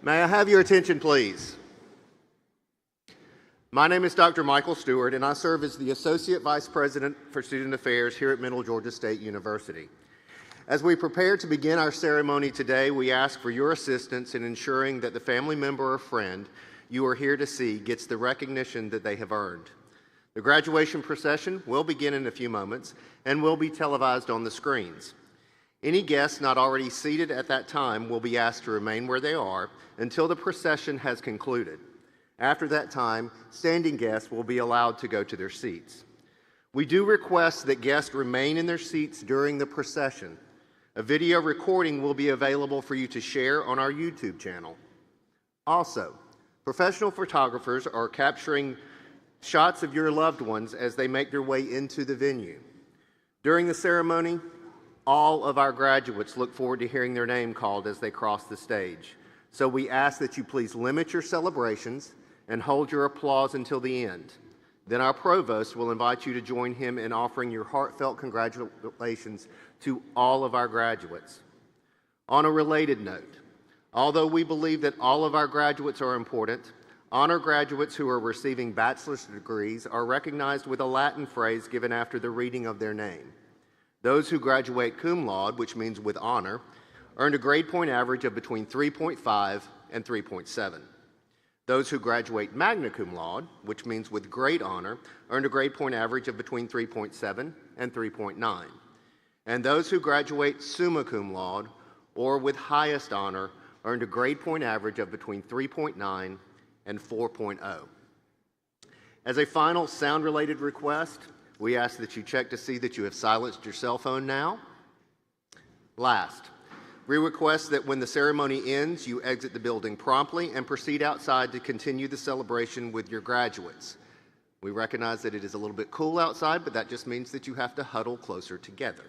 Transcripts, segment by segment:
May I have your attention, please? My name is Dr. Michael Stewart, and I serve as the Associate Vice President for Student Affairs here at Middle Georgia State University. As we prepare to begin our ceremony today, we ask for your assistance in ensuring that the family member or friend you are here to see gets the recognition that they have earned. The graduation procession will begin in a few moments and will be televised on the screens. Any guests not already seated at that time will be asked to remain where they are until the procession has concluded. After that time, standing guests will be allowed to go to their seats. We do request that guests remain in their seats during the procession. A video recording will be available for you to share on our YouTube channel. Also, professional photographers are capturing shots of your loved ones as they make their way into the venue. During the ceremony, all of our graduates look forward to hearing their name called as they cross the stage. So we ask that you please limit your celebrations and hold your applause until the end. Then our provost will invite you to join him in offering your heartfelt congratulations to all of our graduates. On a related note, although we believe that all of our graduates are important, honor graduates who are receiving bachelor's degrees are recognized with a Latin phrase given after the reading of their name. Those who graduate cum laude, which means with honor, earned a grade point average of between 3.5 and 3.7. Those who graduate magna cum laude, which means with great honor, earned a grade point average of between 3.7 and 3.9. And those who graduate summa cum laude, or with highest honor, earned a grade point average of between 3.9 and 4.0. As a final sound-related request, we ask that you check to see that you have silenced your cell phone now. Last, we request that when the ceremony ends, you exit the building promptly and proceed outside to continue the celebration with your graduates. We recognize that it is a little bit cool outside, but that just means that you have to huddle closer together.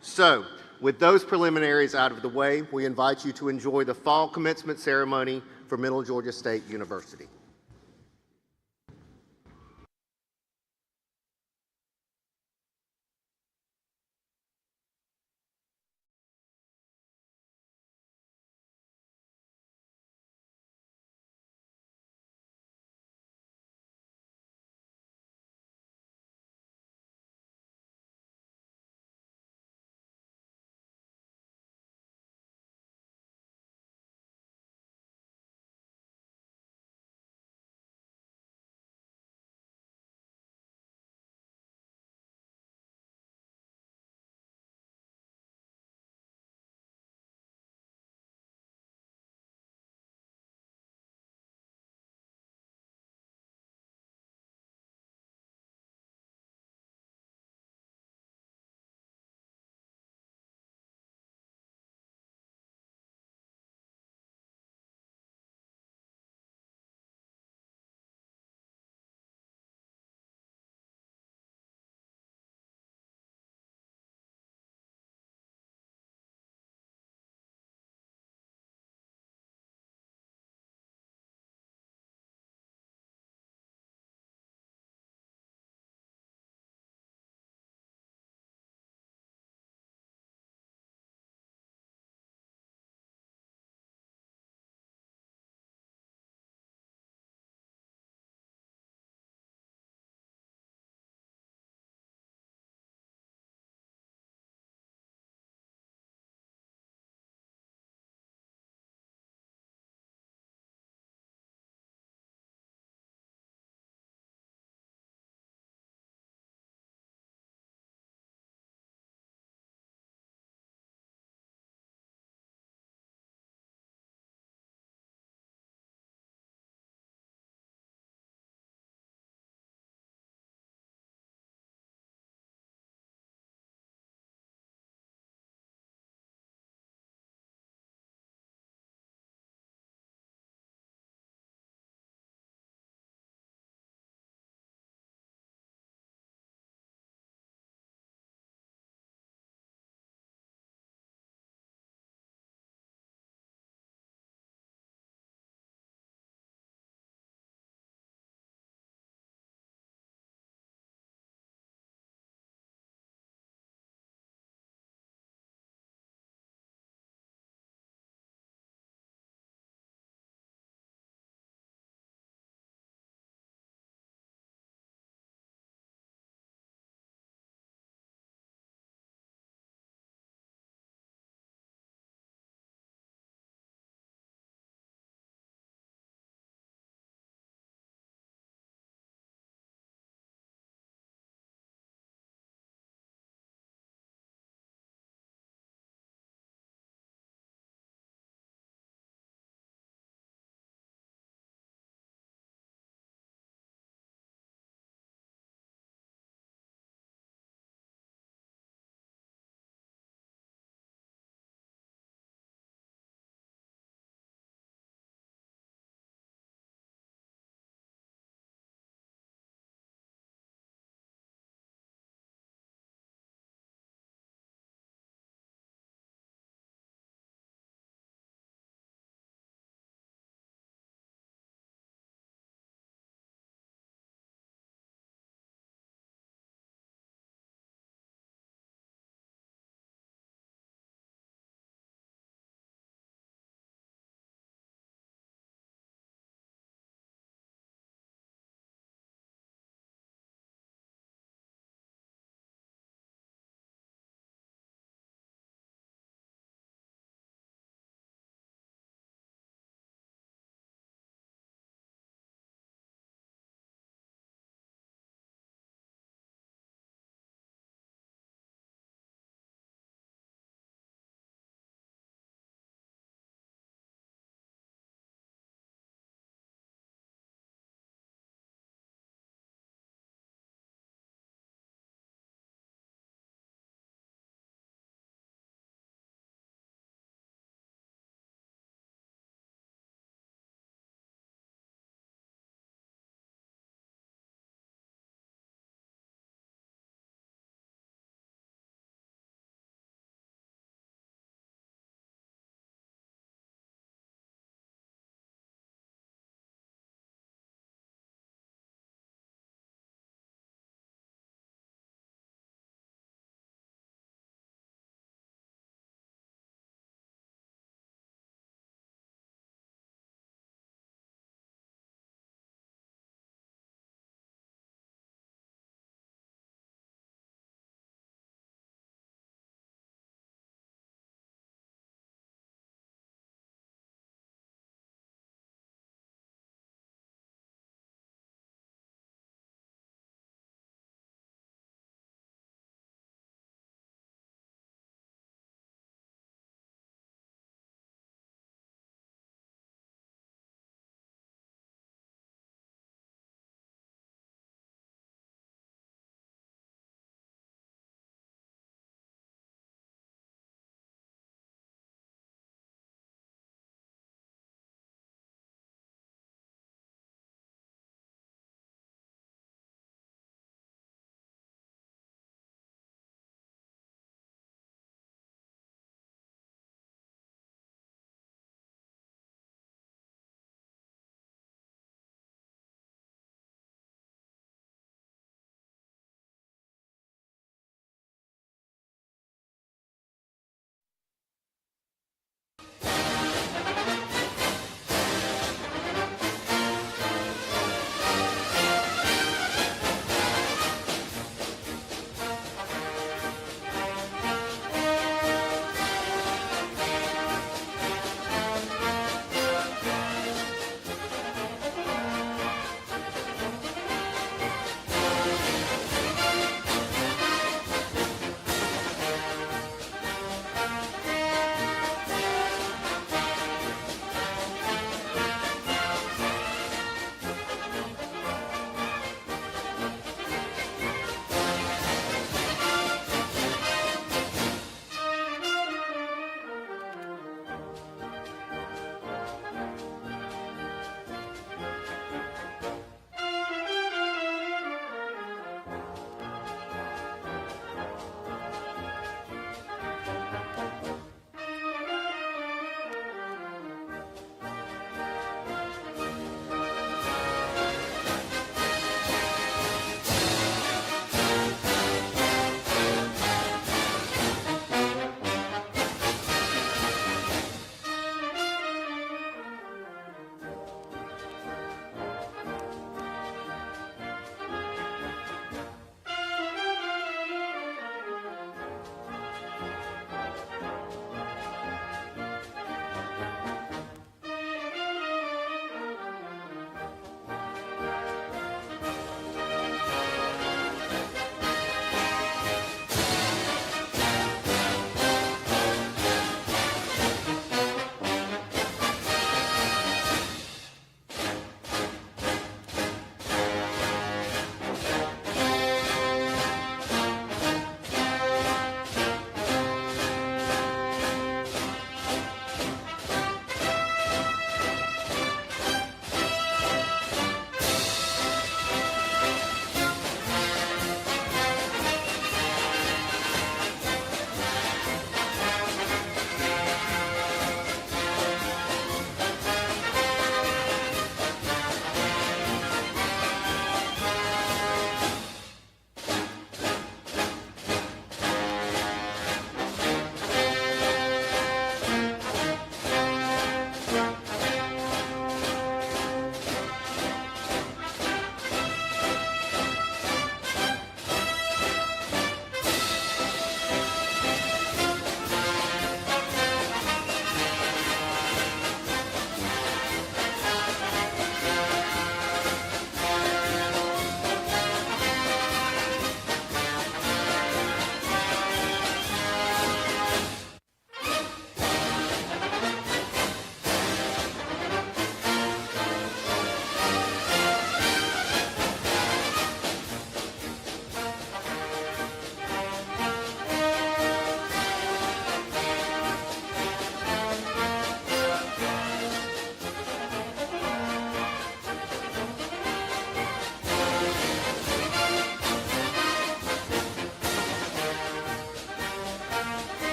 So, with those preliminaries out of the way, we invite you to enjoy the fall commencement ceremony for Middle Georgia State University.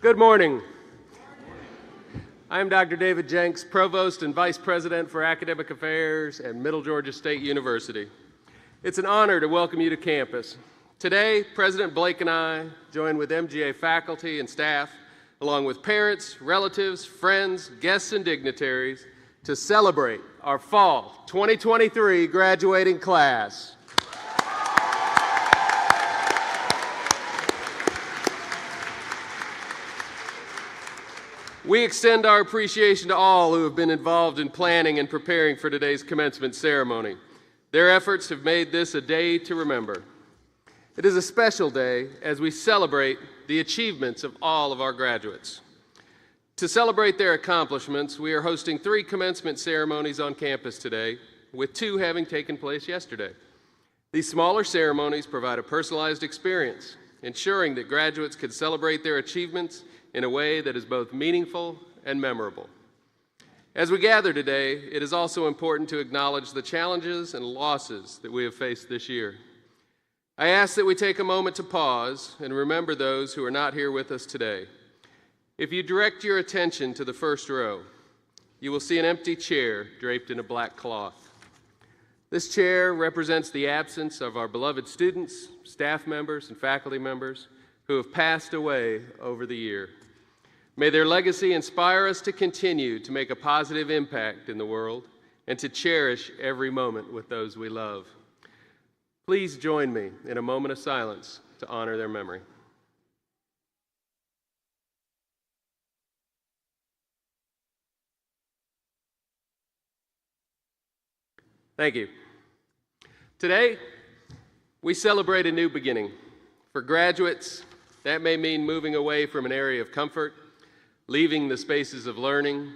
Good morning. I am Dr. David Jenks, Provost and Vice President for Academic Affairs at Middle Georgia State University. It's an honor to welcome you to campus. Today, President Blake and I join with MGA faculty and staff, along with parents, relatives, friends, guests, and dignitaries to celebrate our fall 2023 graduating class. We extend our appreciation to all who have been involved in planning and preparing for today's commencement ceremony. Their efforts have made this a day to remember. It is a special day as we celebrate the achievements of all of our graduates. To celebrate their accomplishments, we are hosting 3 commencement ceremonies on campus today, with 2 having taken place yesterday. These smaller ceremonies provide a personalized experience, ensuring that graduates can celebrate their achievements in a way that is both meaningful and memorable. As we gather today, it is also important to acknowledge the challenges and losses that we have faced this year. I ask that we take a moment to pause and remember those who are not here with us today. If you direct your attention to the first row, you will see an empty chair draped in a black cloth. This chair represents the absence of our beloved students, staff members, and faculty members who have passed away over the year. May their legacy inspire us to continue to make a positive impact in the world and to cherish every moment with those we love. Please join me in a moment of silence to honor their memory. Thank you. Today, we celebrate a new beginning. For graduates, that may mean moving away from an area of comfort, leaving the spaces of learning,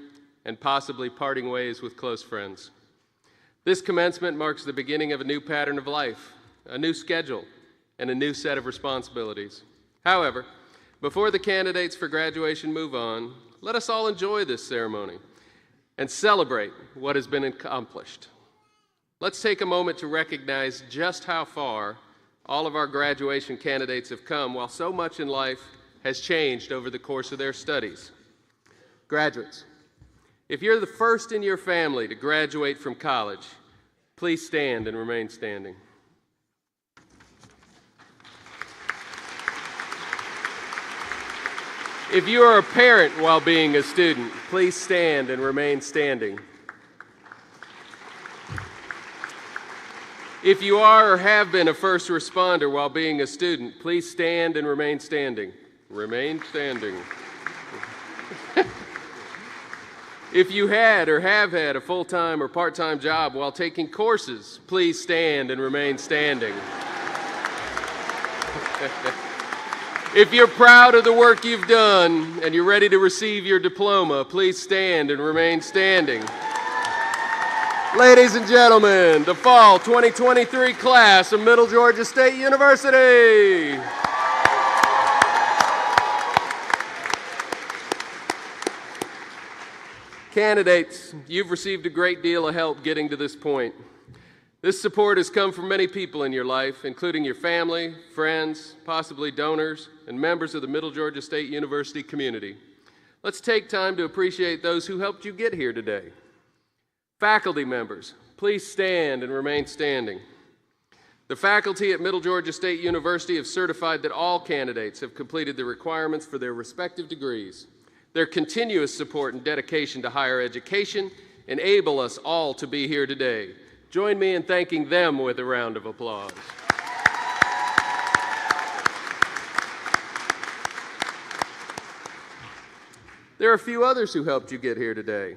and possibly parting ways with close friends. This commencement marks the beginning of a new pattern of life, a new schedule, and a new set of responsibilities. However, before the candidates for graduation move on, let us all enjoy this ceremony and celebrate what has been accomplished. Let's take a moment to recognize just how far all of our graduation candidates have come while so much in life has changed over the course of their studies. Graduates, if you're the first in your family to graduate from college, please stand and remain standing. If you are a parent while being a student, please stand and remain standing. If you are or have been a first responder while being a student, please stand and remain standing. Remain standing. If you had or have had a full-time or part-time job while taking courses, please stand and remain standing. If you're proud of the work you've done and you're ready to receive your diploma, please stand and remain standing. Ladies and gentlemen, the fall 2023 class of Middle Georgia State University. Candidates, you've received a great deal of help getting to this point. This support has come from many people in your life, including your family, friends, possibly donors, and members of the Middle Georgia State University community. Let's take time to appreciate those who helped you get here today. Faculty members, please stand and remain standing. The faculty at Middle Georgia State University have certified that all candidates have completed the requirements for their respective degrees. Their continuous support and dedication to higher education enable us all to be here today. Join me in thanking them with a round of applause. There are a few others who helped you get here today.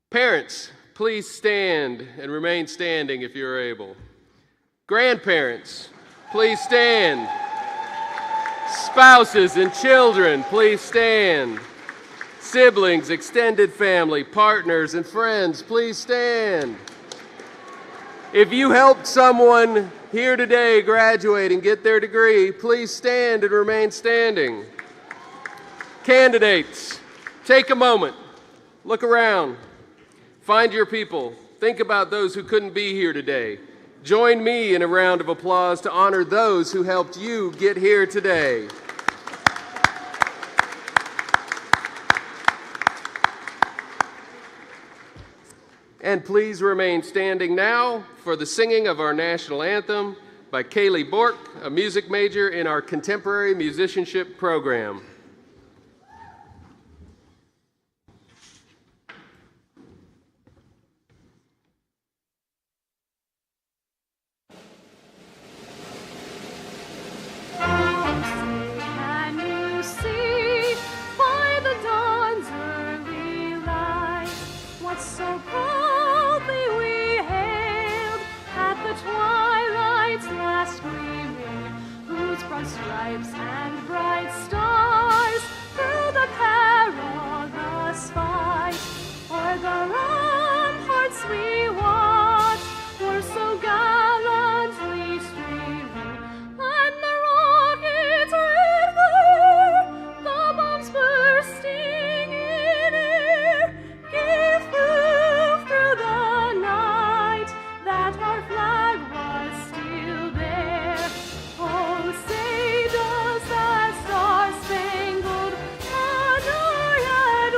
Parents, please stand and remain standing if you're able. Grandparents, please stand. Spouses and children, please stand. Siblings, extended family, partners, and friends, please stand. If you helped someone here today graduate and get their degree, please stand and remain standing. Candidates, take a moment, look around, find your people, think about those who couldn't be here today. Join me in a round of applause to honor those who helped you get here today. And please remain standing now for the singing of our national anthem by Kaylee Bork, a music major in our contemporary musicianship program. Can you see by the dawn's early light what so proudly we hailed at the twilight's last gleaming, whose broad stripes and bright stars through the perilous fight o'er the ramparts we watched were so gallantly streaming, and the rockets' red glare, the bombs bursting in air, gave proof through the night that our flag was still there. Oh, say does that star-spangled banner yet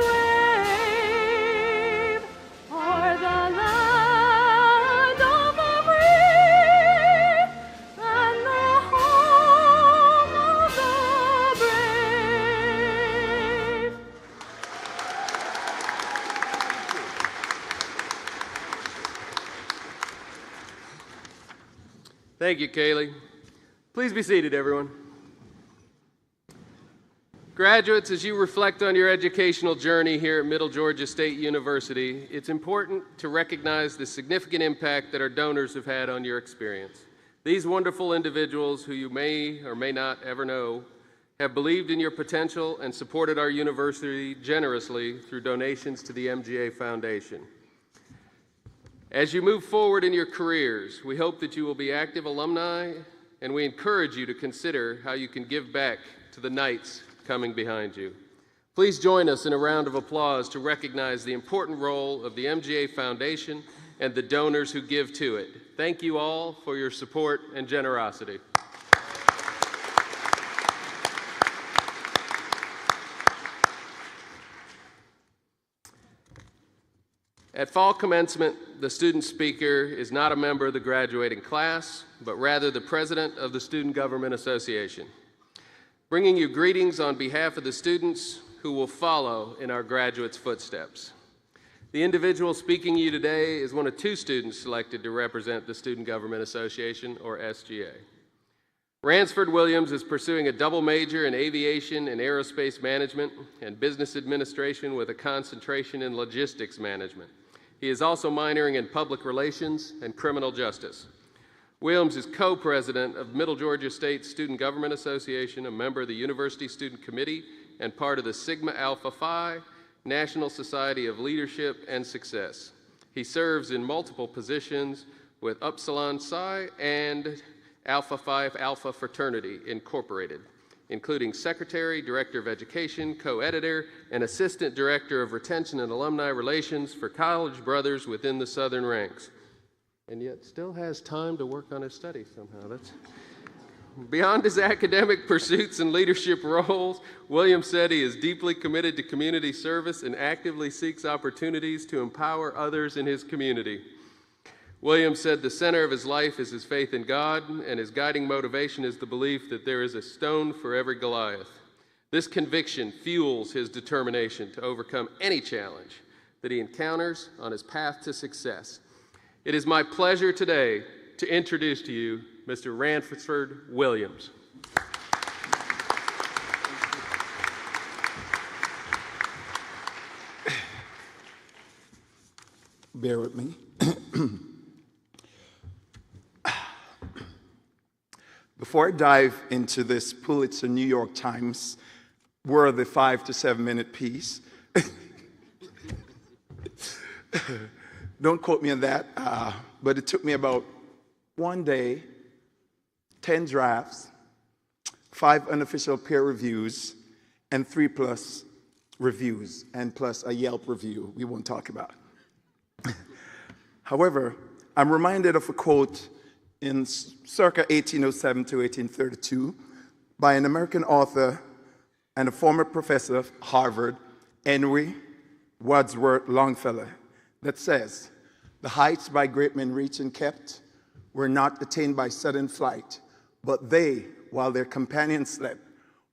wave o'er the land of the free and the home of the brave? Thank you, Kaylee. Please be seated, everyone. Graduates, as you reflect on your educational journey here at Middle Georgia State University, it's important to recognize the significant impact that our donors have had on your experience. These wonderful individuals, who you may or may not ever know, have believed in your potential and supported our university generously through donations to the MGA Foundation. As you move forward in your careers, we hope that you will be active alumni, and we encourage you to consider how you can give back to the knights coming behind you. Please join us in a round of applause to recognize the important role of the MGA Foundation and the donors who give to it. Thank you all for your support and generosity. At fall commencement, the student speaker is not a member of the graduating class, but rather the president of the Student Government Association, bringing you greetings on behalf of the students who will follow in our graduates' footsteps. The individual speaking to you today is one of two students selected to represent the Student Government Association, or SGA. Ransford Williams is pursuing a double major in aviation and aerospace management and business administration with a concentration in logistics management. He is also minoring in public relations and criminal justice. Williams is co-president of Middle Georgia State Student Government Association, a member of the University Student Committee, and part of the Sigma Alpha Phi National Society of Leadership and Success. He serves in multiple positions with Upsilon Psi and Alpha Phi Alpha Fraternity Incorporated, including Secretary, Director of Education, Co-Editor, and Assistant Director of Retention and Alumni Relations for College Brothers within the Southern ranks. And yet still has time to work on his studies somehow. Beyond his academic pursuits and leadership roles, Williams said he is deeply committed to community service and actively seeks opportunities to empower others in his community. Williams said the center of his life is his faith in God, and his guiding motivation is the belief that there is a stone for every Goliath. This conviction fuels his determination to overcome any challenge that he encounters on his path to success. It is my pleasure today to introduce to you Mr. Ransford Williams. Bear with me. Before I dive into this Pulitzer New York Times worthy 5 to 7 minute piece, don't quote me on that, but it took me about one day, 10 drafts, 5 unofficial peer reviews, and 3+ reviews, and plus a Yelp review we won't talk about. However, I'm reminded of a quote in circa 1807 to 1832 by an American author and a former professor of Harvard, Henry Wadsworth Longfellow, that says, The heights by great men reached and kept were not attained by sudden flight, but they, while their companions slept,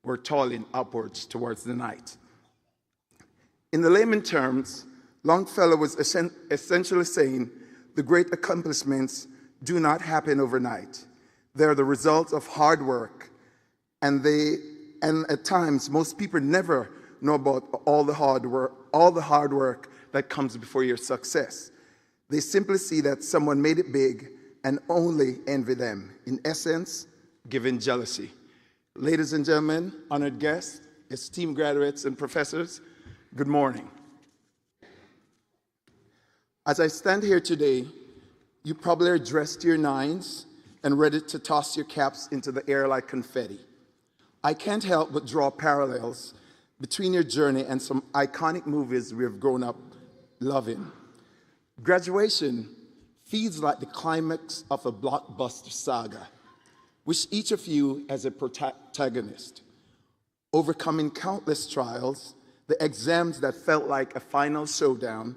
were toiling upwards towards the night. In the layman terms, Longfellow was essentially saying the great accomplishments do not happen overnight. They are the result of hard work, and at times most people never know about all the hard work that comes before your success. They simply see that someone made it big and only envy them. In essence, given jealousy. Ladies and gentlemen, honored guests, esteemed graduates and professors, good morning. As I stand here today, you probably are dressed to your nines and ready to toss your caps into the air like confetti. I can't help but draw parallels between your journey and some iconic movies we have grown up loving. Graduation feels like the climax of a blockbuster saga, which each of you as a protagonist. Overcoming countless trials, the exams that felt like a final showdown,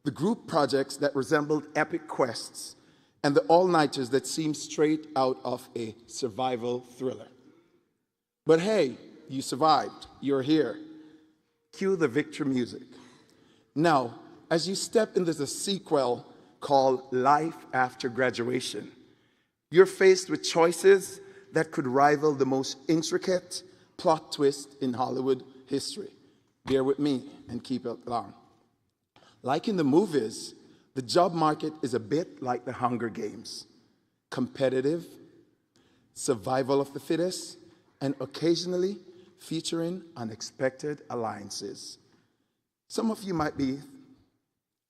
the group projects that resembled epic quests, and the all-nighters that seemed straight out of a survival thriller. But hey, you survived, you're here. Cue the victory music. Now, as you step into the sequel called Life After Graduation, you're faced with choices that could rival the most intricate plot twist in Hollywood history. Bear with me and keep it long. Like in the movies, the job market is a bit like the Hunger Games. Competitive, survival of the fittest, and occasionally featuring unexpected alliances. Some of you might be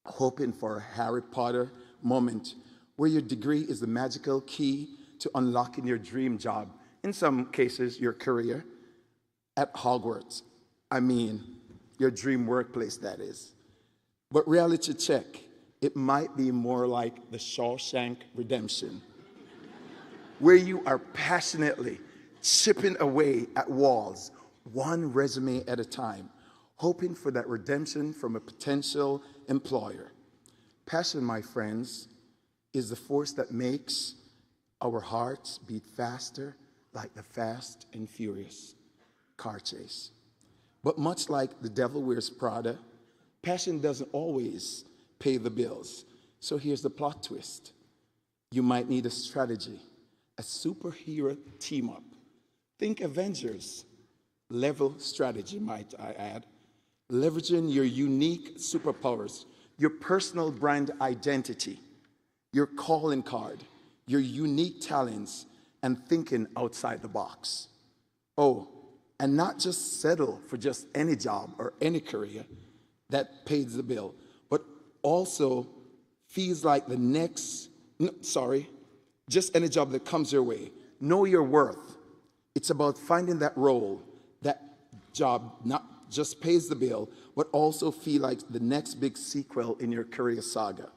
hoping for a Harry Potter moment where your degree is the magical key to unlocking your dream job, in some cases, your career, at Hogwarts. I mean, your dream workplace, that is. But reality check, it might be more like the Shawshank Redemption, where you are passionately chipping away at walls, one resume at a time, hoping for that redemption from a potential employer. Passion, my friends, is the force that makes our hearts beat faster like the Fast and Furious car chase. But much like The Devil Wears Prada, passion doesn't always pay the bills. So here's the plot twist. You might need a strategy, a superhero team-up. Think Avengers level strategy, might I add. Leveraging your unique superpowers, your personal brand identity, your calling card, your unique talents, and thinking outside the box. Oh, and not just settle for just any job or any career that pays the bill, but also feels like just any job that comes your way. Know your worth. It's about finding that role, that job not just pays the bill, but also feel like the next big sequel in your career saga.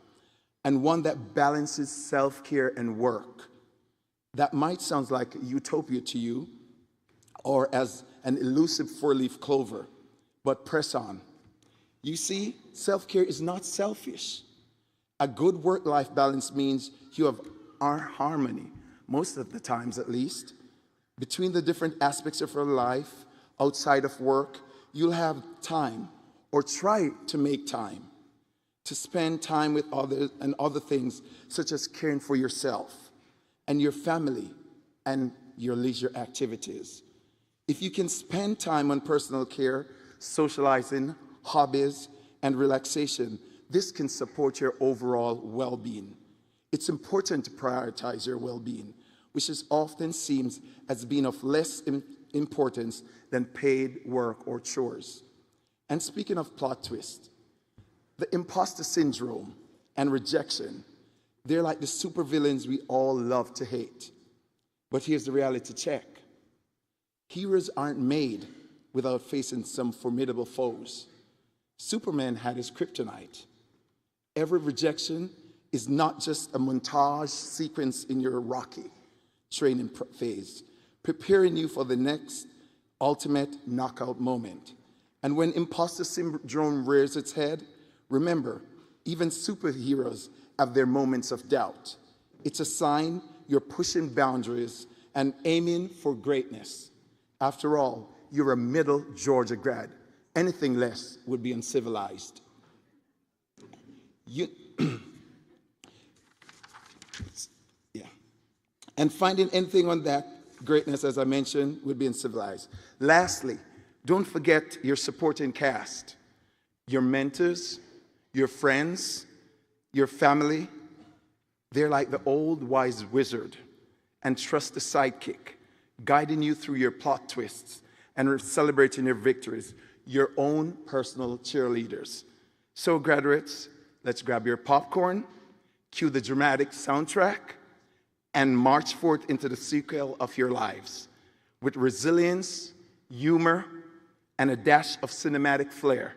And one that balances self-care and work. That might sound like utopia to you, or as an elusive four-leaf clover, but press on. You see, self-care is not selfish. A good work-life balance means you have harmony, most of the times at least, between the different aspects of your life. Outside of work, you'll have time, or try to make time, to spend time with others and other things, such as caring for yourself and your family and your leisure activities. If you can spend time on personal care, socializing, hobbies, and relaxation, this can support your overall well-being. It's important to prioritize your well-being, which is often seems as being of less importance than paid work or chores. And speaking of plot twist, the imposter syndrome and rejection, they're like the supervillains we all love to hate. But here's the reality check. Heroes aren't made without facing some formidable foes. Superman had his kryptonite. Every rejection is not just a montage sequence in your Rocky training phase, preparing you for the next ultimate knockout moment. And when imposter syndrome rears its head, remember, even superheroes have their moments of doubt. It's a sign you're pushing boundaries and aiming for greatness. After all, you're a Middle Georgia grad. Anything less would be uncivilized. Yeah. And finding anything on that greatness, as I mentioned, would be uncivilized. Lastly, don't forget your supporting cast, your mentors, your friends, your family. They're like the old wise wizard and trust the sidekick, guiding you through your plot twists and celebrating your victories, your own personal cheerleaders. So graduates, let's grab your popcorn, cue the dramatic soundtrack, and march forth into the sequel of your lives with resilience, humor, and a dash of cinematic flair,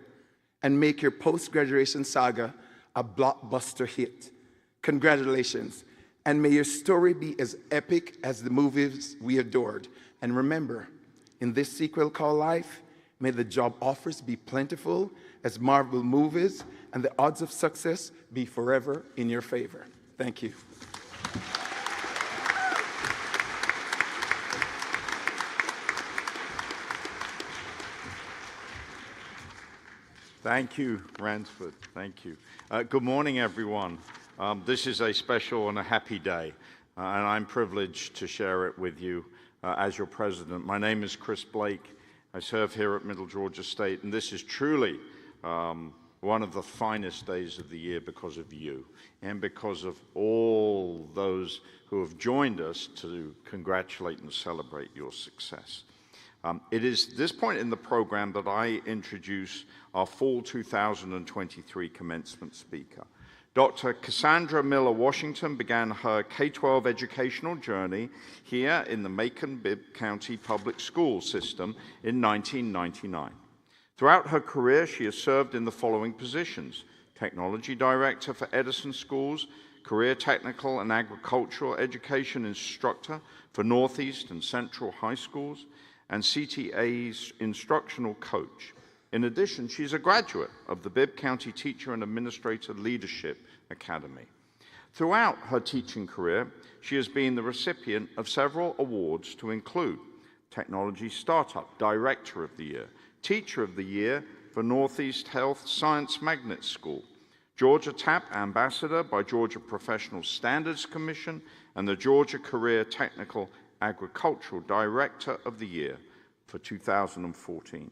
and make your post-graduation saga a blockbuster hit. Congratulations, and may your story be as epic as the movies we adored. And remember, in this sequel called life, may the job offers be plentiful as Marvel movies, and the odds of success be forever in your favor. Thank you. Thank you, Ransford. Thank you. Good morning, everyone. This is a special and a happy day, and I'm privileged to share it with you as your president. My name is Chris Blake. I serve here at Middle Georgia State, and this is truly one of the finest days of the year because of you and because of all those who have joined us to congratulate and celebrate your success. It is this point in the program that I introduce our fall 2023 commencement speaker. Dr. Cassandra Miller Washington began her K-12 educational journey here in the Macon-Bibb County Public School System in 1999. Throughout her career, she has served in the following positions: Technology Director for Edison Schools, Career Technical and Agricultural Education Instructor for Northeast and Central High Schools, and CTA's Instructional Coach. In addition, she's a graduate of the Bibb County Teacher and Administrator Leadership Academy. Throughout her teaching career, she has been the recipient of several awards to include Technology Startup Director of the Year, Teacher of the Year for Northeast Health Science Magnet School, Georgia TAP Ambassador by Georgia Professional Standards Commission, and the Georgia Career Technical Agricultural Director of the Year for 2014.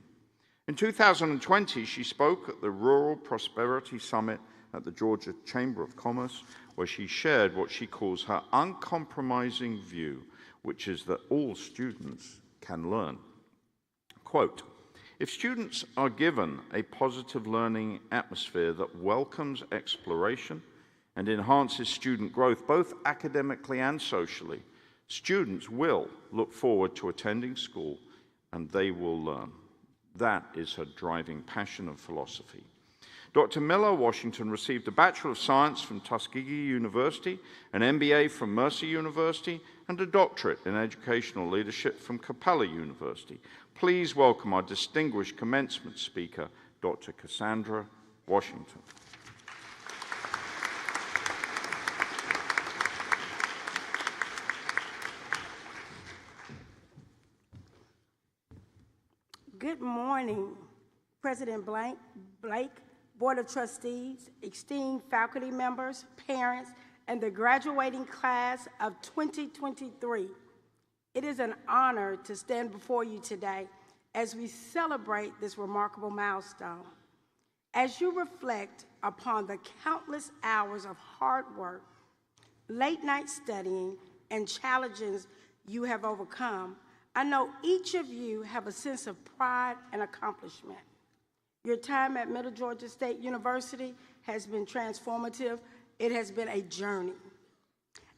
In 2020, she spoke at the Rural Prosperity Summit at the Georgia Chamber of Commerce, where she shared what she calls her uncompromising view, which is that all students can learn. Quote, "If students are given a positive learning atmosphere that welcomes exploration and enhances student growth, both academically and socially, students will look forward to attending school and they will learn." That is her driving passion and philosophy. Dr. Miller Washington received a Bachelor of Science from Tuskegee University, an MBA from Mercer University, and a doctorate in educational leadership from Capella University. Please welcome our distinguished commencement speaker, Dr. Cassandra Washington. Good morning, President Blake, Board of Trustees, esteemed faculty members, parents, and the graduating class of 2023. It is an honor to stand before you today as we celebrate this remarkable milestone. As you reflect upon the countless hours of hard work, late night studying, and challenges you have overcome, I know each of you have a sense of pride and accomplishment. Your time at Middle Georgia State University has been transformative. It has been a journey.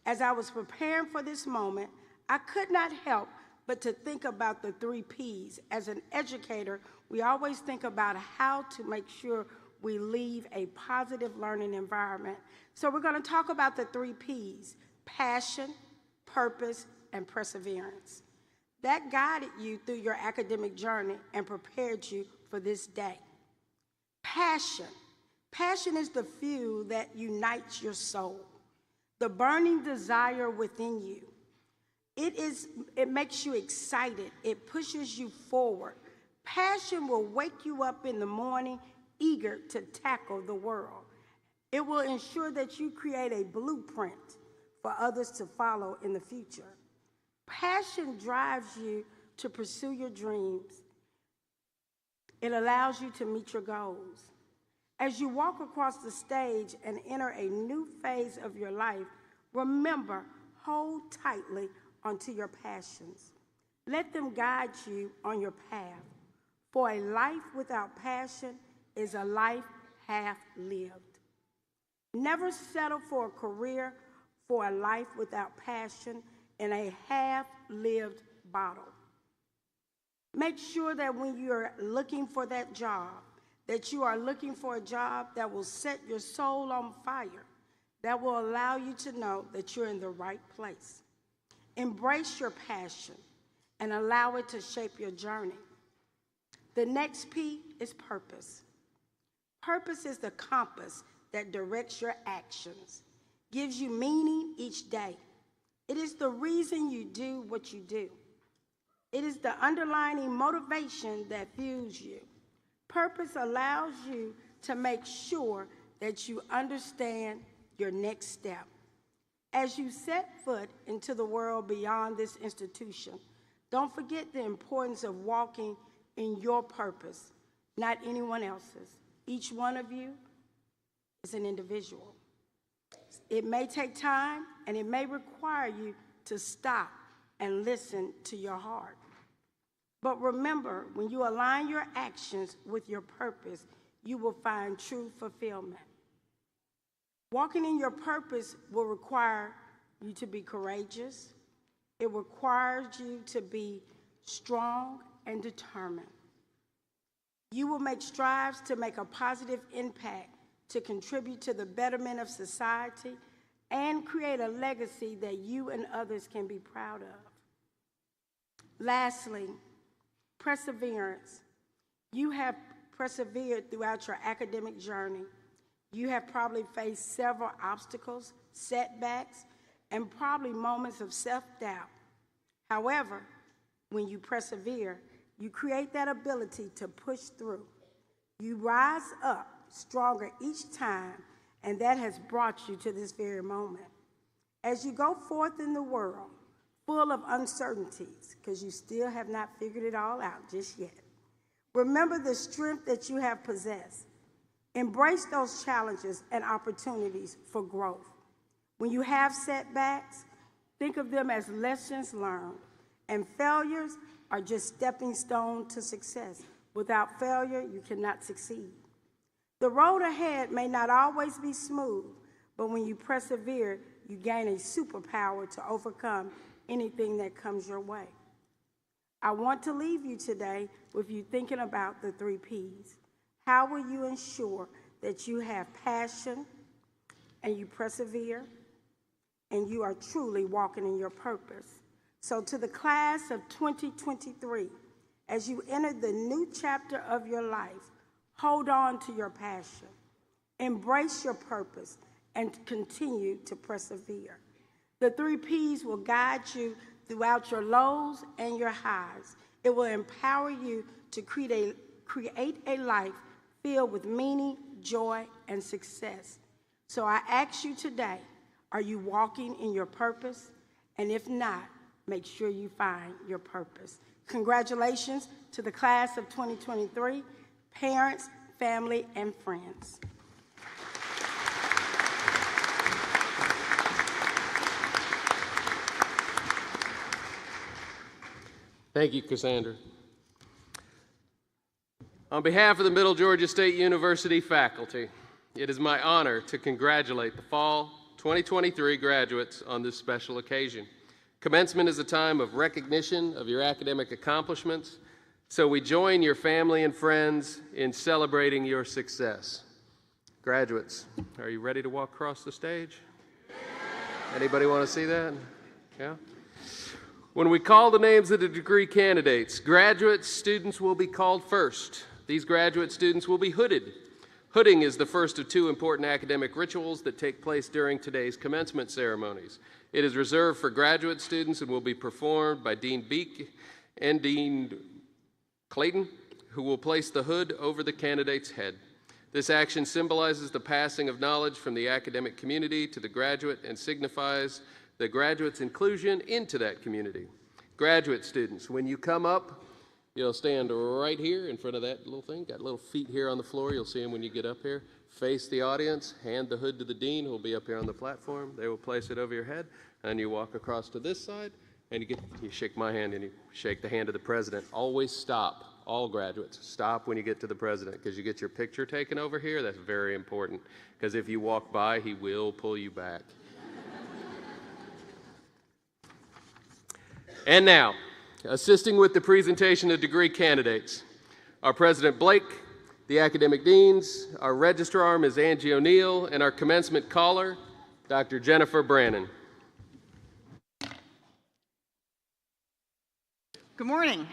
As I was preparing for this moment, I could not help but to think about the 3 Ps. As an educator, we always think about how to make sure we leave a positive learning environment. So we're going to talk about the 3 Ps: passion, purpose, and perseverance. That guided you through your academic journey and prepared you for this day. Passion. Passion is the fuel that unites your soul, the burning desire within you. It makes you excited. It pushes you forward. Passion will wake you up in the morning eager to tackle the world. It will ensure that you create a blueprint for others to follow in the future. Passion drives you to pursue your dreams. It allows you to meet your goals. As you walk across the stage and enter a new phase of your life, remember, hold tightly onto your passions. Let them guide you on your path. For a life without passion is a life half lived. Never settle for a career for a life without passion in a half-lived bottle. Make sure that when you're looking for that job, that you are looking for a job that will set your soul on fire, that will allow you to know that you're in the right place. Embrace your passion and allow it to shape your journey. The next P is purpose. Purpose is the compass that directs your actions, gives you meaning each day. It is the reason you do what you do. It is the underlying motivation that fuels you. Purpose allows you to make sure that you understand your next step. As you set foot into the world beyond this institution, don't forget the importance of walking in your purpose, not anyone else's. Each one of you is an individual. It may take time and it may require you to stop and listen to your heart. But remember, when you align your actions with your purpose, you will find true fulfillment. Walking in your purpose will require you to be courageous. It requires you to be strong and determined. You will make strides to make a positive impact, to contribute to the betterment of society, and create a legacy that you and others can be proud of. Lastly, perseverance. You have persevered throughout your academic journey. You have probably faced several obstacles, setbacks, and probably moments of self-doubt. However, when you persevere, you create that ability to push through. You rise up stronger each time, and that has brought you to this very moment. As you go forth in the world, full of uncertainties, because you still have not figured it all out just yet, remember the strength that you have possessed. Embrace those challenges and opportunities for growth. When you have setbacks, think of them as lessons learned, and failures are just stepping stones to success. Without failure, you cannot succeed. The road ahead may not always be smooth, but when you persevere, you gain a superpower to overcome anything that comes your way. I want to leave you today with you thinking about the 3 Ps. How will you ensure that you have passion and you persevere and you are truly walking in your purpose? So to the class of 2023, as you enter the new chapter of your life, hold on to your passion, embrace your purpose, and continue to persevere. The 3 Ps will guide you throughout your lows and your highs. It will empower you to create a life filled with meaning, joy, and success. So I ask you today, are you walking in your purpose? And if not, make sure you find your purpose. Congratulations to the class of 2023, parents, family, and friends. Thank you, Cassandra. On behalf of the Middle Georgia State University faculty, it is my honor to congratulate the fall 2023 graduates on this special occasion. Commencement is a time of recognition of your academic accomplishments, so we join your family and friends in celebrating your success. Graduates, are you ready to walk across the stage? Anybody want to see that? Yeah? When we call the names of the degree candidates, graduate students will be called first. These graduate students will be hooded. Hooding is the first of two important academic rituals that take place during today's commencement ceremonies. It is reserved for graduate students and will be performed by Dean Beek and Dean Clayton, who will place the hood over the candidate's head. This action symbolizes the passing of knowledge from the academic community to the graduate and signifies the graduate's inclusion into that community. Graduate students, when you come up, you'll stand right here in front of that little thing. Got little feet here on the floor. You'll see them when you get up here. Face the audience. Hand the hood to the dean, who will be up here on the platform. They will place it over your head. And you walk across to this side, and you shake my hand, and you shake the hand of the president. Always stop. All graduates, stop when you get to the president, because you get your picture taken over here. That's very important, because if you walk by, he will pull you back. And now, assisting with the presentation of degree candidates, our President Blake, the academic deans, our registrar, Ms. Angie O'Neill, and our commencement caller, Dr. Jennifer Brannon. Good morning.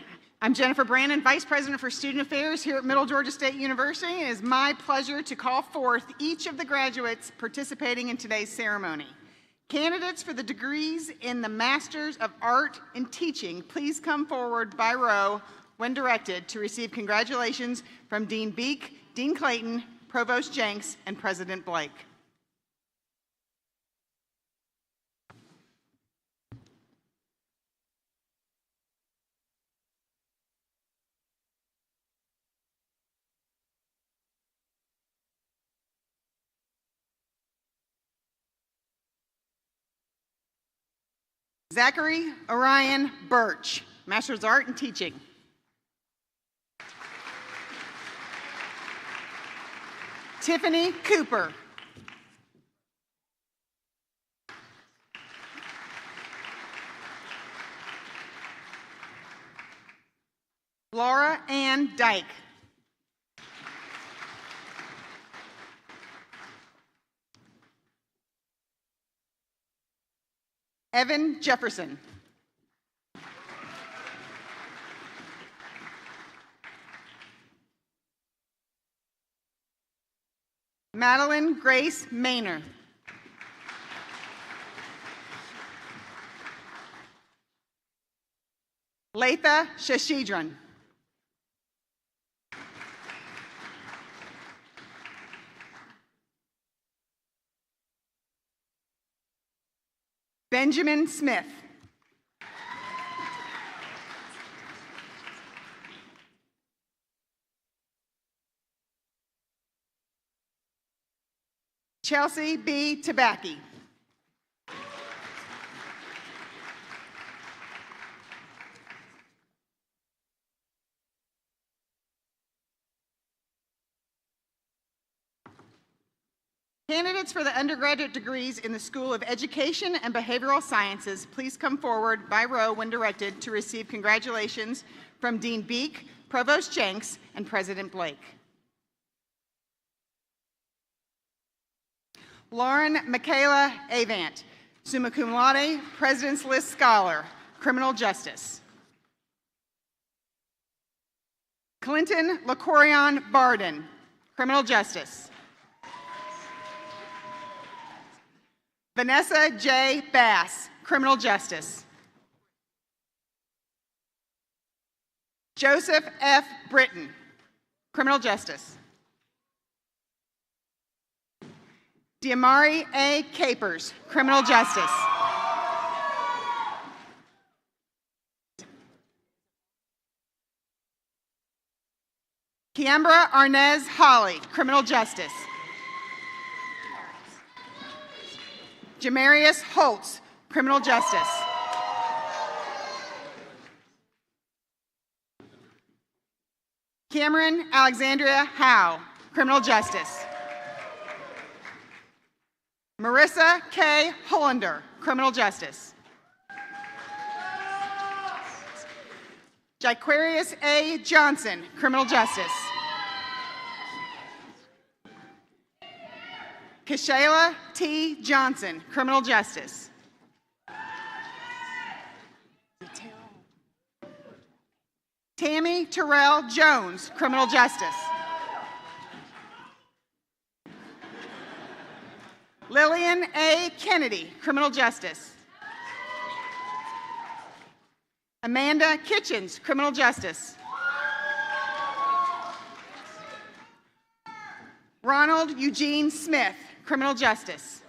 I'm Jennifer Brannon, Vice President for Student Affairs here at Middle Georgia State University. It is my pleasure to call forth each of the graduates participating in today's ceremony. Candidates for the degrees in the Masters of Art in Teaching, please come forward by row when directed to receive congratulations from Dean Beek, Dean Clayton, Provost Jenks, and President Blake. Zachary Orion Birch, Master's of Art in Teaching. Tiffany Cooper. Laura Ann Dyke. Evan Jefferson. Madeline Grace Maynor. Latha Shashidran. Benjamin Smith. Chelsea B. Tabacki. Candidates for the undergraduate degrees in the School of Education and Behavioral Sciences, please come forward by row when directed to receive congratulations from Dean Beek, Provost Jenks, and President Blake. Lauren Michaela Avant, summa cum laude, President's List Scholar, Criminal Justice. Clinton LaCorion Barden, Criminal Justice. Vanessa J. Bass, Criminal Justice. Joseph F. Britton, Criminal Justice. Diamari A. Capers, Criminal Justice. Kiambra Arnez Holly, Criminal Justice. Jamarius Holtz, Criminal Justice. Cameron Alexandria Howe, Criminal Justice. Marissa K. Hollander, Criminal Justice. Jaquarius A. Johnson, Criminal Justice. Kashayla T. Johnson, Criminal Justice. Tammy Terrell Jones, Criminal Justice. Brandon A. Kennedy, criminal justice. Amanda Kitchens, criminal justice. Ronald Eugene Smith, criminal justice.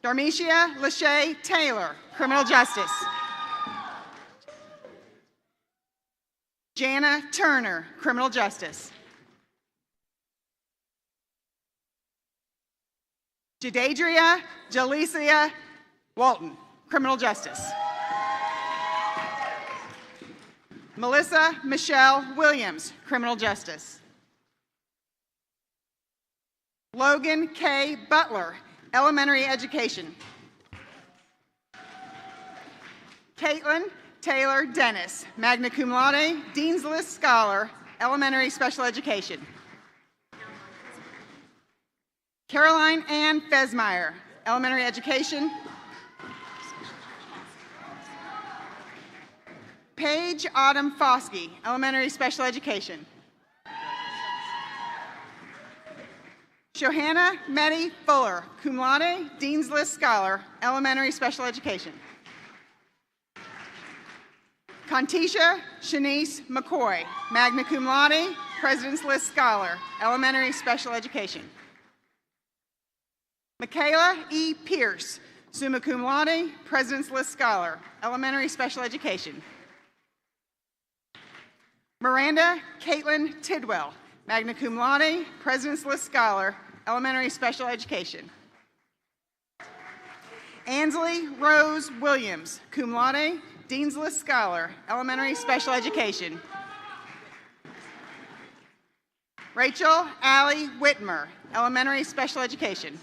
Darmesia Lachey Taylor, criminal justice. Jana Turner, criminal justice. Jadadria Jalicia Walton, criminal justice. Melissa Michelle Williams, criminal justice. Logan K. Butler, elementary education. Caitlin Taylor Dennis, magna cum laude, Dean's List Scholar, elementary special education. Caroline Ann Fesmeyer, elementary education. Paige Autumn Foskey, elementary special education. Johanna Meddy Fuller, cum laude, Dean's List Scholar, elementary special education. Contisha Shanice McCoy, magna cum laude, President's List Scholar, elementary special education. Michaela E. Pierce, summa cum laude, President's List Scholar, elementary special education. Miranda Caitlin Tidwell, magna cum laude, President's List Scholar, elementary special education. Ansley Rose Williams, cum laude, Dean's List Scholar, elementary special education. Rachel Allie Whitmer, elementary special education.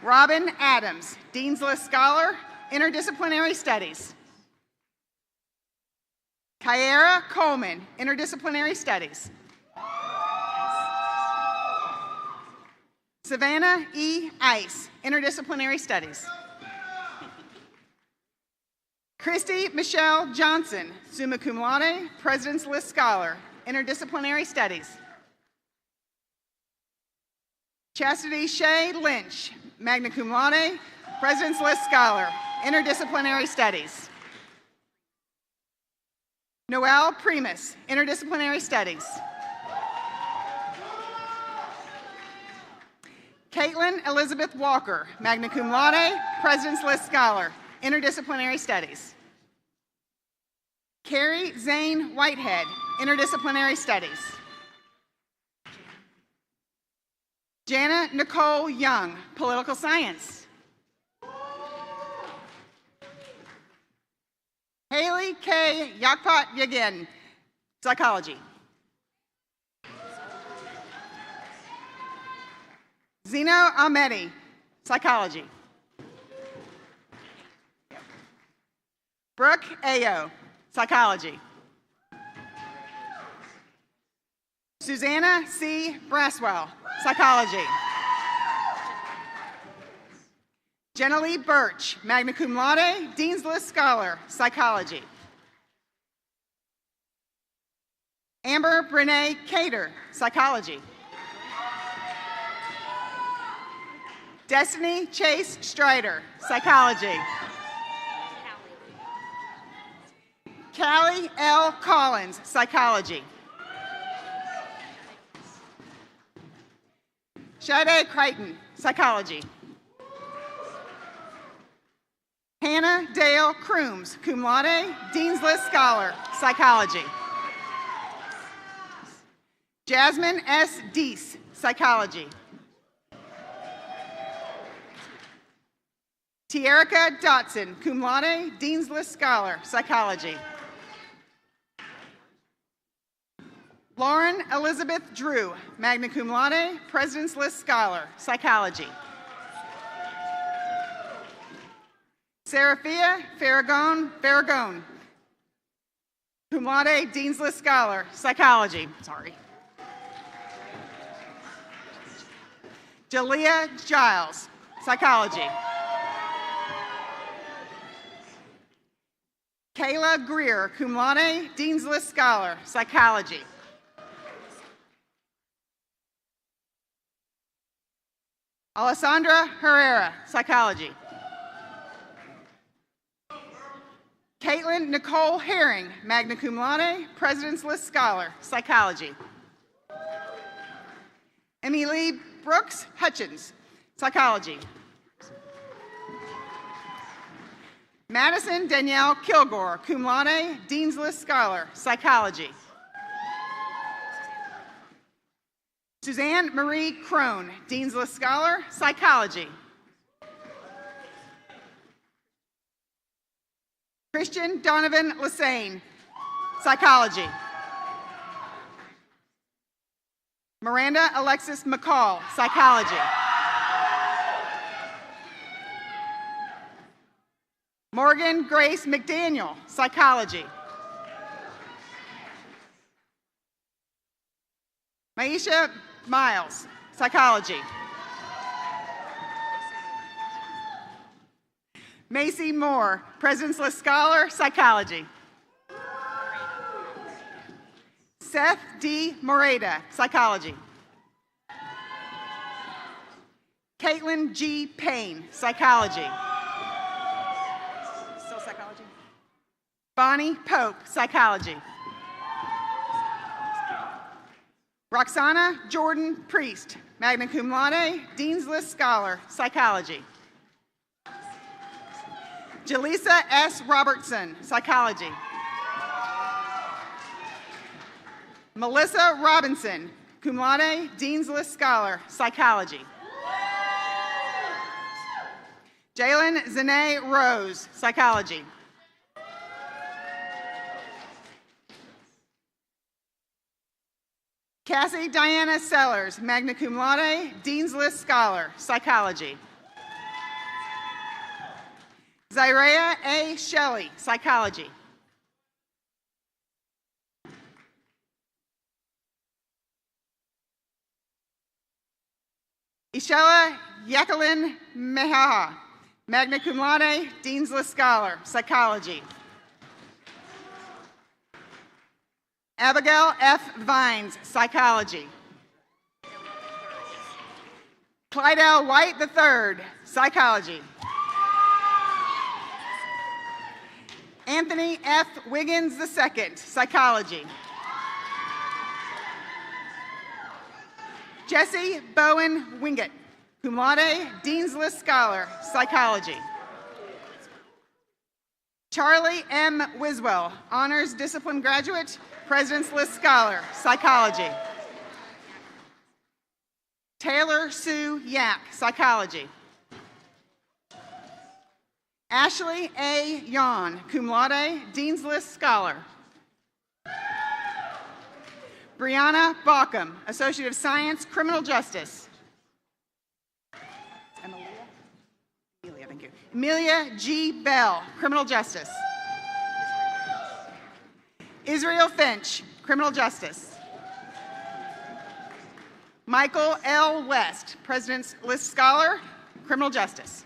Robin Adams, Dean's List Scholar, interdisciplinary studies. Kyara Coleman, interdisciplinary studies. Savannah E. Ice, interdisciplinary studies. Christy Michelle Johnson, summa cum laude, President's List Scholar, interdisciplinary studies. Chastity Shea Lynch, magna cum laude, President's List Scholar, interdisciplinary studies. Noelle Primus, interdisciplinary studies. Caitlin Elizabeth Walker, magna cum laude, President's List Scholar, interdisciplinary studies. Carrie Zane Whitehead, interdisciplinary studies. Jana Nicole Young, political science. Haley K. Yakpat Yagin, psychology. Zeno Ahmedi, psychology. Brooke Ayo, psychology. Susanna C. Braswell, psychology. Jenna Lee Birch, magna cum laude, Dean's List Scholar, psychology. Amber Brene Cater, psychology. Destiny Chase Strider, psychology. Callie L. Collins, psychology. Shade Crichton, psychology. Hannah Dale Crooms, cum laude, Dean's List Scholar, psychology. Jasmine S. Deese, psychology. Tierica Dotson, cum laude, Dean's List Scholar, psychology. Lauren Elizabeth Drew, magna cum laude, President's List Scholar, psychology. Serafia Farragon, cum laude, Dean's List Scholar, psychology. Sorry. Jalea Giles, psychology. Kayla Greer, cum laude, Dean's List Scholar, psychology. Alessandra Herrera, Psychology. Caitlin Nicole Herring, magna cum laude, President's List Scholar, Psychology. Emily Brooks Hutchins, Psychology. Madison Danielle Kilgore, cum laude, Dean's List Scholar, Psychology. Suzanne Marie Crone, Dean's List Scholar, Psychology. Christian Donovan Lassane, Psychology. Miranda Alexis McCall, Psychology. Morgan Grace McDaniel, Psychology. Maisha Miles, Psychology. Macy Moore, President's List Scholar, Psychology. Seth D. Moreta, Psychology. Caitlin G. Payne, Psychology. Still Psychology? Bonnie Pope, Psychology. Roxana Jordan Priest, magna cum laude, Dean's List Scholar, Psychology. Jaleesa S. Robertson, Psychology. Melissa Robinson, cum laude, Dean's List Scholar, Psychology. Jalen Zane Rose, Psychology. Cassie Diana Sellers, magna cum laude, Dean's List Scholar, Psychology. Zyrea A. Shelley, Psychology. Ishela Jacqueline Mehaha, magna cum laude, Dean's List Scholar, Psychology. Abigail F. Vines, Psychology. Clydell White III, Psychology. Anthony F. Wiggins II, Psychology. Jesse Bowen Wingett, cum laude, Dean's List Scholar, Psychology. Charlie M. Wiswell, Honors Discipline Graduate, President's List Scholar, Psychology. Taylor Sue Yak, Psychology. Ashley A. Yon, cum laude, Dean's List Scholar. Brianna Baucom, Associate of Science, Criminal Justice. Amelia, thank you. Amelia G. Bell, Criminal Justice. Israel Finch, Criminal Justice. Michael L. West, President's List Scholar, Criminal Justice.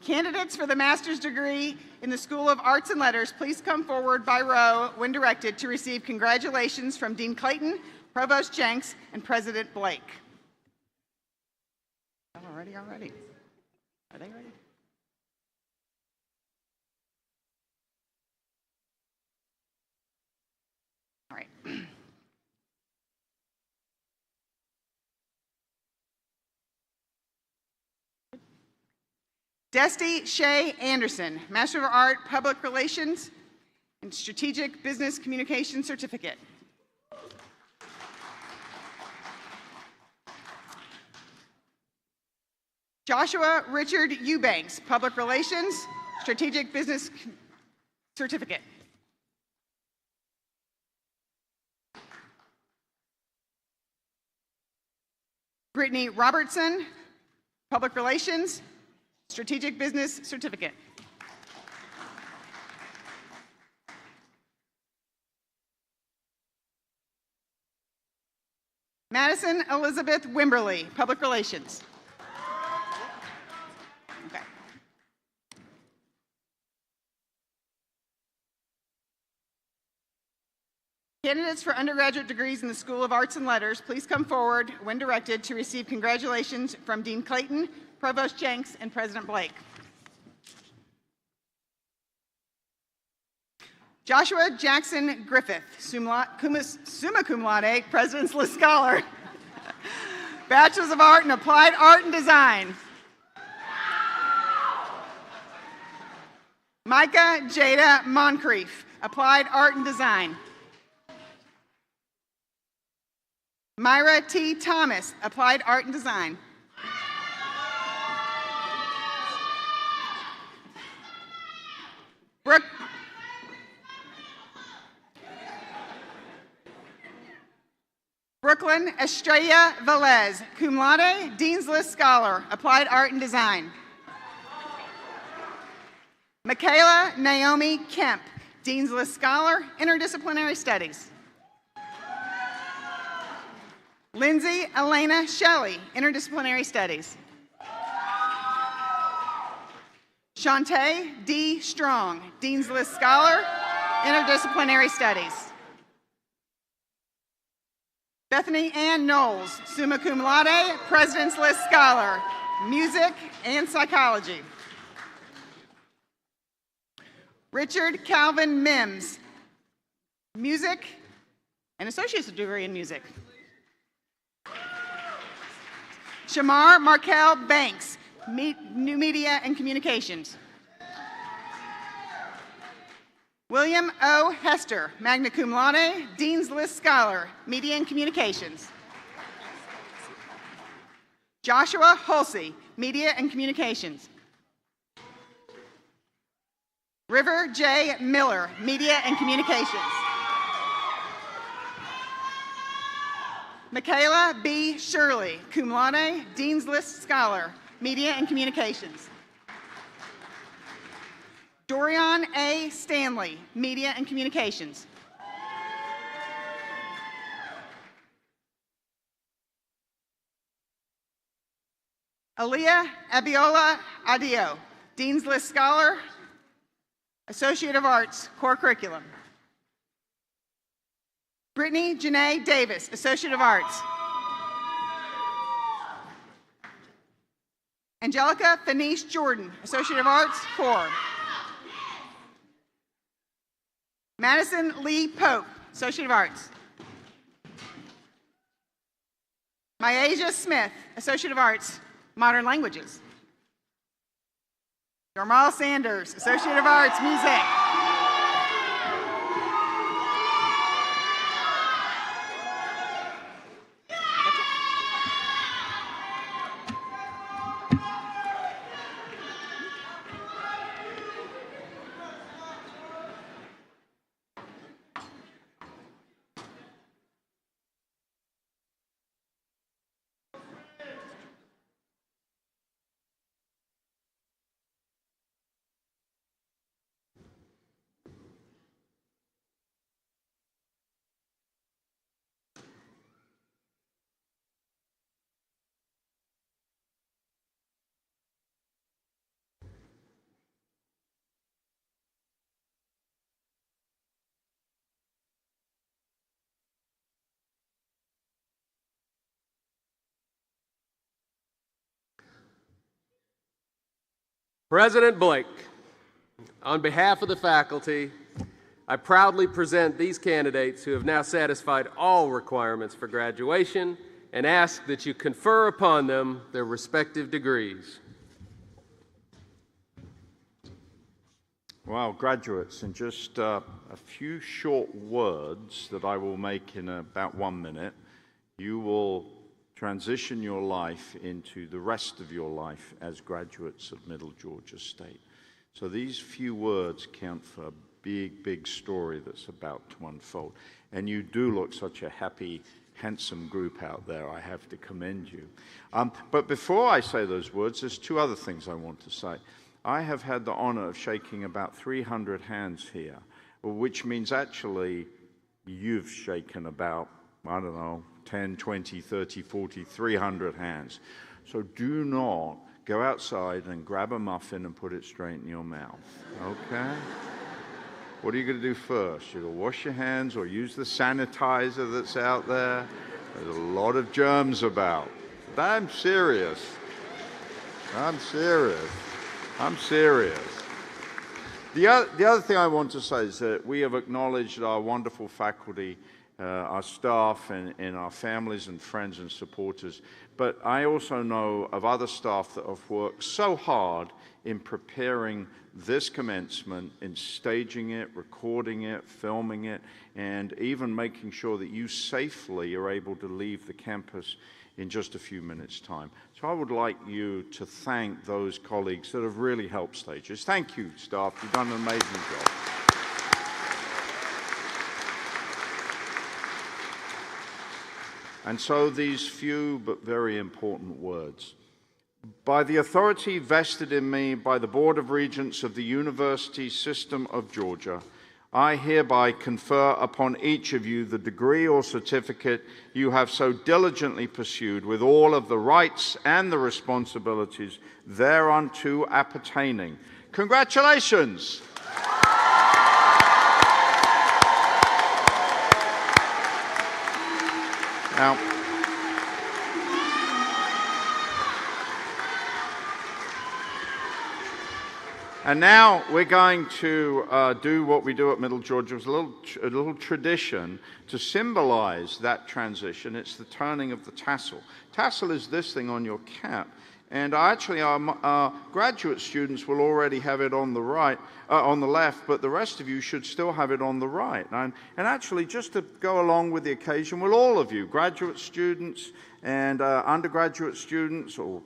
Candidates for the master's degree in the School of Arts and Letters, please come forward by row when directed to receive congratulations from Dean Clayton, Provost Jenks, and President Blake. All ready? Are they ready? All right. Desti Shay Anderson, Master of Art, Public Relations, and Strategic Business Communication Certificate. Joshua Richard Eubanks, Public Relations, Strategic Business Certificate. Brittany Robertson, Public Relations, Strategic Business Certificate. Madison Elizabeth Wimberly, Public Relations. Okay. Candidates for undergraduate degrees in the School of Arts and Letters, please come forward when directed to receive congratulations from Dean Clayton, Provost Jenks, and President Blake. Joshua Jackson Griffith, summa cum laude, President's List Scholar, Bachelor's of Art in Applied Art and Design. Micah Jada Moncrief, Applied Art and Design. Myra T. Thomas, Applied Art and Design. Brooklyn Estrella Velez, cum laude, Dean's List Scholar, Applied Art and Design. Michaela Naomi Kemp, Dean's List Scholar, Interdisciplinary Studies. Lindsay Elena Shelley, Interdisciplinary Studies. Shantae D. Strong, Dean's List Scholar, Interdisciplinary Studies. Bethany Ann Knowles, summa cum laude, President's List Scholar, Music and Psychology. Richard Calvin Mims, Music and Associate's Degree in Music. Shamar Markel Banks, New Media and Communications. William O. Hester, magna cum laude, Dean's List Scholar, Media and Communications. Joshua Hulsey, Media and Communications. River J. Miller, Media and Communications. Michaela B. Shirley, cum laude, Dean's List Scholar, Media and Communications. Dorian A. Stanley, Media and Communications. Aaliyah Abiola Adio, Dean's List Scholar, Associate of Arts, Core Curriculum. Brittany Janae Davis, Associate of Arts. Angelica Fanice Jordan, Associate of Arts, Core. Madison Lee Pope, Associate of Arts. Myasia Smith, Associate of Arts, Modern Languages. Normal Sanders, Associate of Arts, Music. President Blake, on behalf of the faculty, I proudly present these candidates who have now satisfied all requirements for graduation and ask that you confer upon them their respective degrees. Well, graduates, in just a few short words that I will make in about 1 minute, you will transition your life into the rest of your life as graduates of Middle Georgia State. So these few words count for a big, big story that's about to unfold. And you do look such a happy, handsome group out there. I have to commend you. But before I say those words, there's two other things I want to say. I have had the honor of shaking about 300 hands here, which means actually you've shaken about, I don't know, 10, 20, 30, 40, 300 hands. So do not go outside and grab a muffin and put it straight in your mouth, okay? what are you going to do first? You're going to wash your hands or use the sanitizer that's out there? There's a lot of germs about. I'm serious. I'm serious. I'm serious. The other thing I want to say is that we have acknowledged our wonderful faculty, our staff, and our families and friends and supporters. But I also know of other staff that have worked so hard in preparing this commencement, in staging it, recording it, filming it, and even making sure that you safely are able to leave the campus in just a few minutes' time. So I would like you to thank those colleagues that have really helped stage this. Thank you, staff. You've done an amazing job. And so these few but very important words. By the authority vested in me by the Board of Regents of the University System of Georgia, I hereby confer upon each of you the degree or certificate you have so diligently pursued with all of the rights and the responsibilities thereunto appertaining. Congratulations! Now we're going to do what we do at Middle Georgia. It's a little tradition to symbolize that transition. It's the turning of the tassel. Tassel is this thing on your cap. And actually, our graduate students will already have it on the right, on the left, but the rest of you should still have it on the right. And actually, just to go along with the occasion, will all of you, graduate students and undergraduate students, or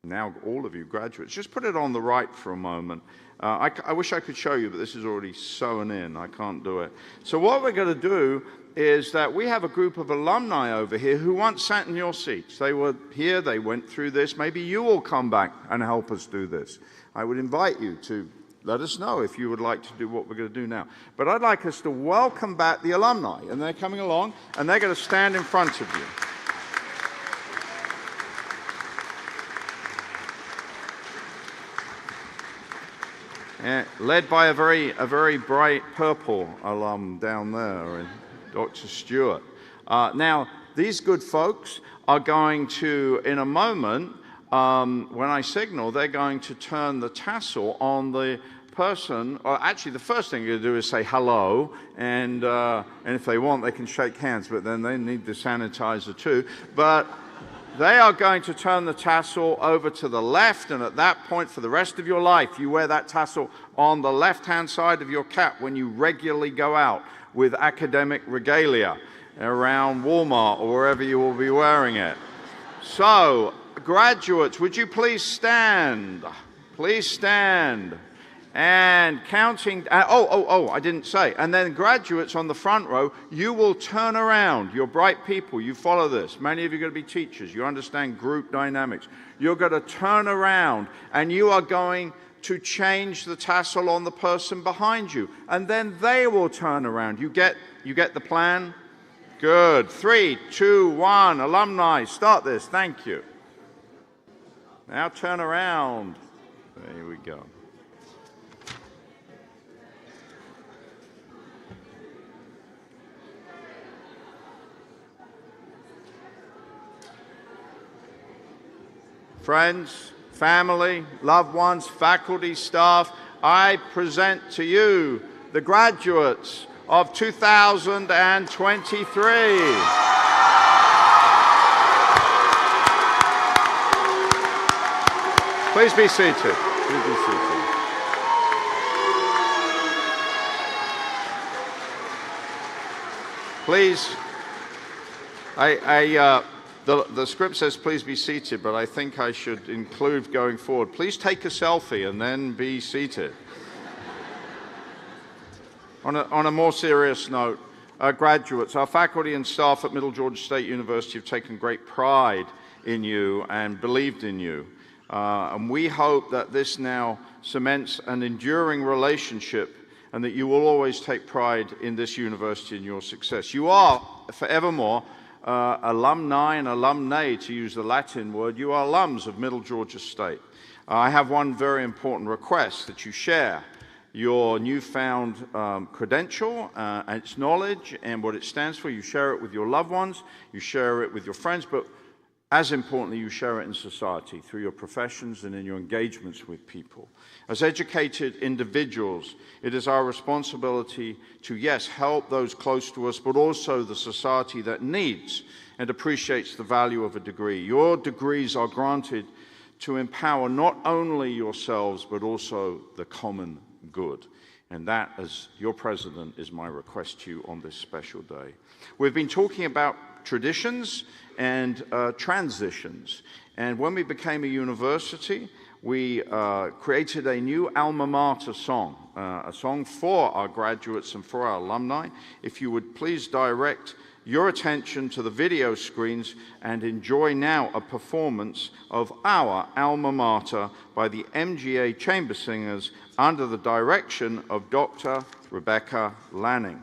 now all of you graduates, just put it on the right for a moment. I wish I could show you, but this is already sewn in. I can't do it. So what we're going to do is that we have a group of alumni over here who once sat in your seats. They were here, they went through this. Maybe you will come back and help us do this. I would invite you to let us know if you would like to do what we're going to do now. But I'd like us to welcome back the alumni, and they're coming along, and they're going to stand in front of you. Led by a very bright purple alum down there, Dr. Stewart. Now, these good folks are going to, in a moment, when I signal, they're going to turn the tassel on the person, or actually the first thing you're going to do is say hello, and if they want, they can shake hands, but then they need the sanitizer too. But they are going to turn the tassel over to the left, and at that point, for the rest of your life, you wear that tassel on the left-hand side of your cap when you regularly go out with academic regalia around Walmart or wherever you will be wearing it. So, graduates, would you please stand? Please stand. And counting, I didn't say. And then graduates on the front row, you will turn around. You're bright people, you follow this. Many of you are going to be teachers, you understand group dynamics. You're going to turn around and you are going to change the tassel on the person behind you. And then they will turn around. You get the plan? Good. 3, 2, 1, alumni, start this. Thank you. Now turn around. There we go. Friends, family, loved ones, faculty, staff, I present to you the graduates of 2023. Please be seated. Please be seated. Please, the script says please be seated, but I think I should include going forward. Please take a selfie and then be seated. On a more serious note, graduates, our faculty and staff at Middle Georgia State University have taken great pride in you and believed in you. And we hope that this now cements an enduring relationship and that you will always take pride in this university and your success. You are forevermore alumni and alumnae, to use the Latin word. You are alums of Middle Georgia State. I have one very important request that you share your newfound credential and its knowledge and what it stands for. You share it with your loved ones, you share it with your friends, but as importantly, you share it in society through your professions and in your engagements with people. As educated individuals, it is our responsibility to, yes, help those close to us, but also the society that needs and appreciates the value of a degree. Your degrees are granted to empower not only yourselves, but also the common good. And that, as your president, is my request to you on this special day. We've been talking about traditions and transitions. And when we became a university, we created a new alma mater song, a song for our graduates and for our alumni. If you would please direct your attention to the video screens and enjoy now a performance of our alma mater by the MGA Chamber Singers under the direction of Dr. Rebecca Lanning.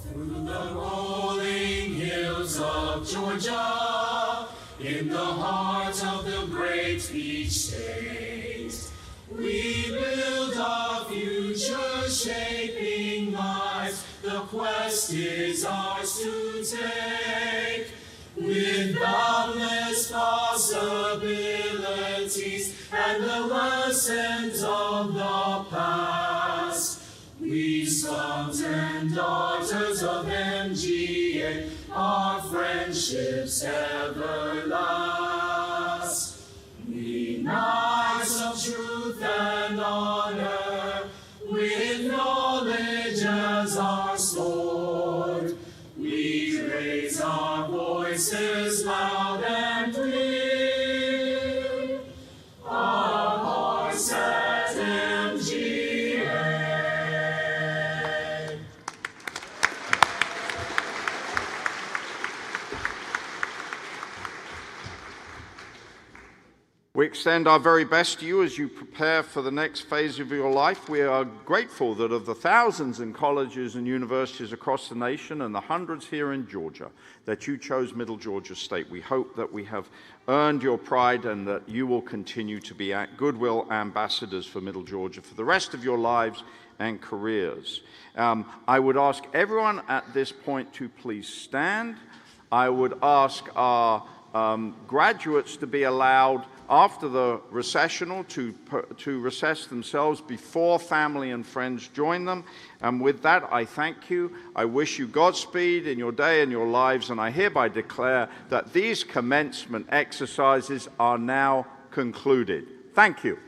Through the rolling hills of Georgia, in the heart of the great beach state, we build our future-shaping lives. The quest is ours to take, with boundless possibilities and the lessons of the past. We sons and daughters of MGA, our friendships ever last. We knights of truth and honor, with knowledge as our sword, we raise our voices loud and clear, our hearts at MGA. We extend our very best to you as you prepare for the next phase of your life. We are grateful that of the thousands in colleges and universities across the nation and the hundreds here in Georgia, that you chose Middle Georgia State. We hope that we have earned your pride and that you will continue to be goodwill ambassadors for Middle Georgia for the rest of your lives and careers. I would ask everyone at this point to please stand. I would ask our graduates to be allowed after the recessional to recess themselves before family and friends join them. And with that, I thank you. I wish you Godspeed in your day and your lives, and I hereby declare that these commencement exercises are now concluded. Thank you.